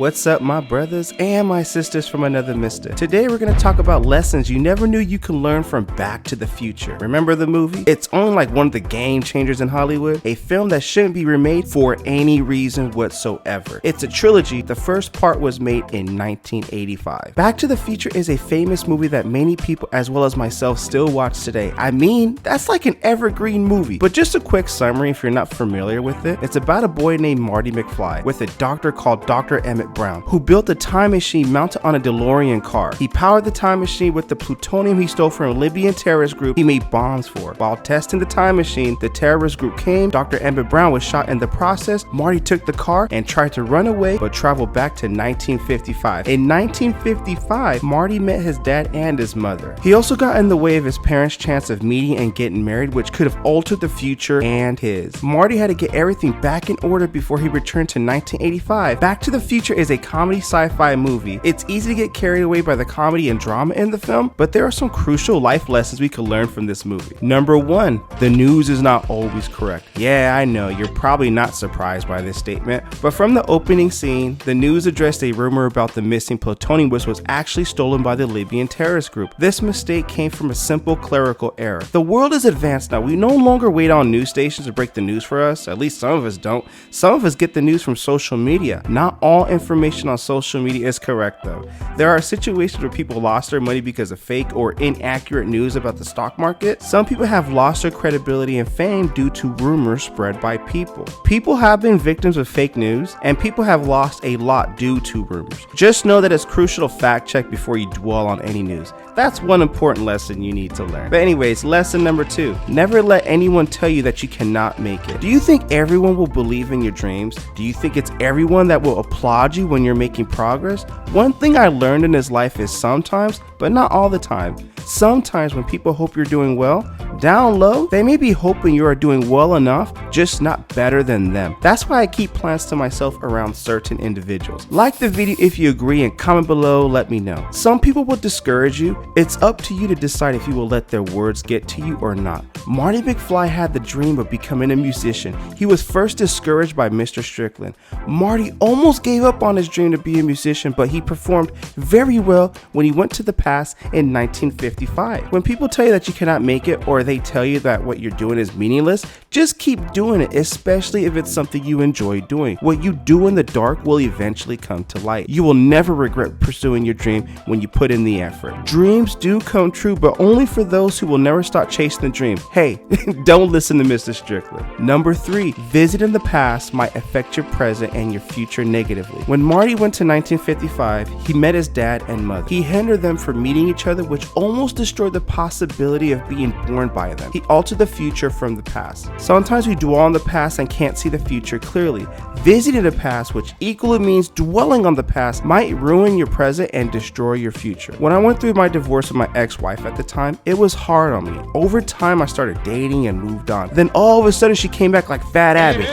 What's up, my brothers and my sisters from another mister? Today we're going to talk about lessons you never knew you could learn from Back to the Future. Remember the movie? It's only like one of the game changers in Hollywood, a film that shouldn't be remade for any reason whatsoever. It's a trilogy. The first part was made in 1985. Back to the Future is a famous movie that many people, as well as myself, still watch today. I mean, that's like an evergreen movie. But just a quick summary if you're not familiar with it. It's about a boy named Marty McFly with a doctor called Dr. Emmett Brown, who built a time machine mounted on a DeLorean car. He powered the time machine with the plutonium he stole from a Libyan terrorist group he made bombs for. While testing the time machine, the terrorist group came. Dr. Emmett Brown was shot in the process. Marty took the car and tried to run away, but traveled back to 1955. In 1955, Marty met his dad and his mother. He also got in the way of his parents' chance of meeting and getting married, which could have altered the future and his. Marty had to get everything back in order before he returned to 1985. Back to the Future is a comedy sci-fi movie. It's easy to get carried away by the comedy and drama in the film, but there are some crucial life lessons we could learn from this movie. Number 1, the news is not always correct. Yeah, I know, you're probably not surprised by this statement, but from the opening scene, the news addressed a rumor about the missing plutonium which was actually stolen by the Libyan terrorist group. This mistake came from a simple clerical error. The world is advanced now. We no longer wait on news stations to break the news for us. At least some of us don't. Some of us get the news from social media. Not all information on social media is correct though. There are situations where people lost their money because of fake or inaccurate news about the stock market. Some people have lost their credibility and fame due to rumors spread by people. People have been victims of fake news, and people have lost a lot due to rumors. Just know that it's crucial to fact check before you dwell on any news. That's one important lesson you need to learn. But anyways, lesson number 2, never let anyone tell you that you cannot make it. Do you think everyone will believe in your dreams? Do you think it's everyone that will applaud you when you're making progress? One thing I learned in this life is sometimes, but not all the time, sometimes when people hope you're doing well, down low, they may be hoping you are doing well enough, just not better than them. That's why I keep plans to myself around certain individuals. Like the video if you agree and comment below, let me know. Some people will discourage you. It's up to you to decide if you will let their words get to you or not. Marty McFly had the dream of becoming a musician. He was first discouraged by Mr. Strickland. Marty almost gave up on his dream to be a musician, but he performed very well when he went to the past in 1955. When people tell you that you cannot make it, or they tell you that what you're doing is meaningless, just keep doing it, especially if it's something you enjoy doing. What you do in the dark will eventually come to light. You will never regret pursuing your dream when you put in the effort. Dreams do come true, but only for those who will never stop chasing the dream. Hey, don't listen to Mr. Strickland. Number 3, visiting the past might affect your present and your future negatively. When Marty went to 1955, he met his dad and mother. He hindered them from meeting each other, which almost destroyed the possibility of being born by them. He altered the future from the past. Sometimes we dwell on the past and can't see the future clearly. Visiting the past, which equally means dwelling on the past, might ruin your present and destroy your future. When I went through my divorce with my ex-wife at the time, it was hard on me. Over time, I started dating and moved on. Then all of a sudden, she came back like Fat Abby.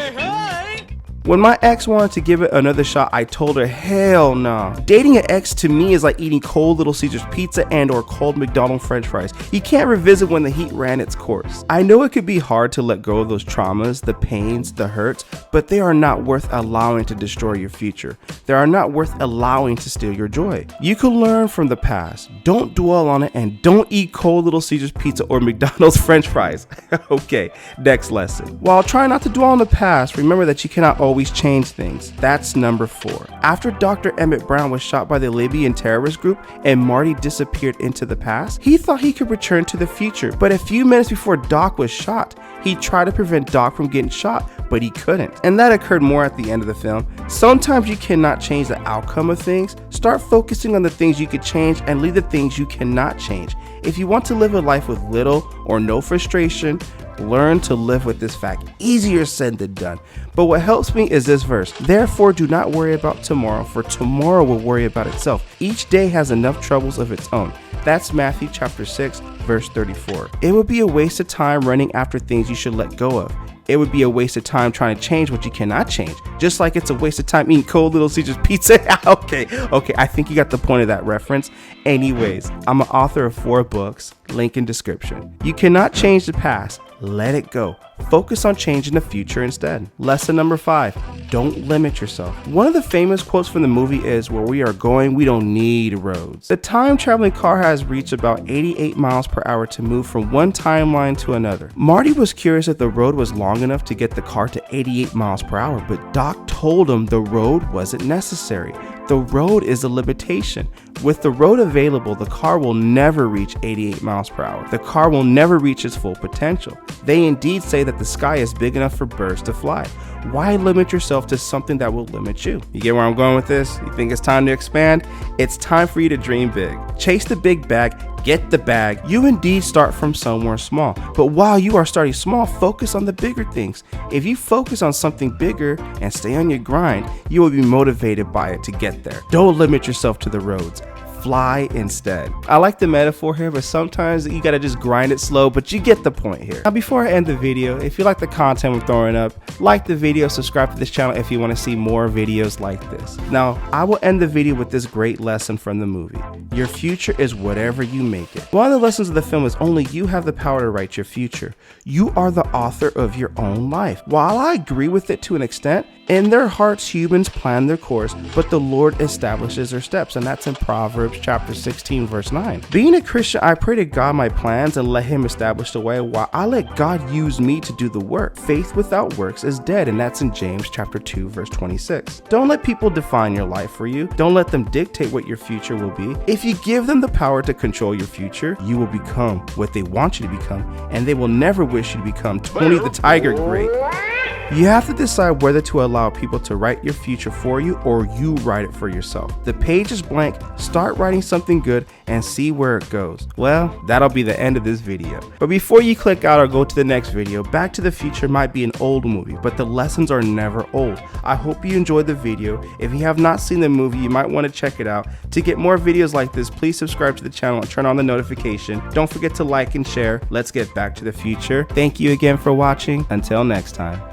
When my ex wanted to give it another shot, I told her, hell no. Dating an ex to me is like eating cold Little Caesars pizza and or cold McDonald's french fries. You can't revisit when the heat ran its course. I know it could be hard to let go of those traumas, the pains, the hurts, but they are not worth allowing to destroy your future. They are not worth allowing to steal your joy. You can learn from the past. Don't dwell on it, and don't eat cold Little Caesars pizza or McDonald's french fries. Okay, next lesson. While trying not to dwell on the past, remember that you cannot always change things. That's number 4. After Dr. Emmett Brown was shot by the Libyan terrorist group and Marty disappeared into the past, he thought he could return to the future. But a few minutes before Doc was shot, he tried to prevent Doc from getting shot, but he couldn't. And that occurred more at the end of the film. Sometimes you cannot change the outcome of things. Start focusing on the things you could change and leave the things you cannot change. If you want to live a life with little or no frustration, learn to live with this fact. Easier said than done. But what helps me is this verse. Therefore, do not worry about tomorrow, for tomorrow will worry about itself. Each day has enough troubles of its own. That's Matthew chapter 6, verse 34. It would be a waste of time running after things you should let go of. It would be a waste of time trying to change what you cannot change. Just like it's a waste of time eating cold Little Caesars pizza. Okay, I think you got the point of that reference. Anyways, I'm an author of 4 books, link in description. You cannot change the past. Let it go. Focus on changing the future instead. Lesson number 5, don't limit yourself. One of the famous quotes from the movie is, "Where we are going, we don't need roads." The time-traveling car has reached about 88 miles per hour to move from one timeline to another. Marty was curious if the road was long enough to get the car to 88 miles per hour, but Doc told him the road wasn't necessary. The road is a limitation. With the road available, the car will never reach 88 miles per hour. The car will never reach its full potential. They indeed say that the sky is big enough for birds to fly. Why limit yourself to something that will limit you? You get where I'm going with this? You think it's time to expand? It's time for you to dream big. Chase the big bag, get the bag. You indeed start from somewhere small. But while you are starting small, focus on the bigger things. If you focus on something bigger and stay on your grind, you will be motivated by it to get there. Don't limit yourself to the roads. Fly instead. I like the metaphor here, but sometimes you gotta just grind it slow, but you get the point here. Now, before I end the video, if you like the content we're throwing up, like the video, subscribe to this channel if you want to see more videos like this. Now, I will end the video with this great lesson from the movie. Your future is whatever you make it. One of the lessons of the film is only you have the power to write your future. You are the author of your own life. While I agree with it to an extent, in their hearts humans plan their course, but the Lord establishes their steps, and that's in Proverbs chapter 16 verse 9. Being a Christian, I pray to God my plans and let him establish the way, while I let God use me to do the work. Faith without works is dead, and that's in James chapter 2 verse 26. Don't let people define your life for you. Don't let them dictate what your future will be. If you give them the power to control your future, you will become what they want you to become, and they will never wish you to become Tony the Tiger great. You have to decide whether to allow people to write your future for you or you write it for yourself. The page is blank. Start writing something good and see where it goes. Well, that'll be the end of this video. But before you click out or go to the next video, Back to the Future might be an old movie, but the lessons are never old. I hope you enjoyed the video. If you have not seen the movie, you might want to check it out. To get more videos like this, please subscribe to the channel and turn on the notification. Don't forget to like and share. Let's get back to the future. Thank you again for watching. Until next time.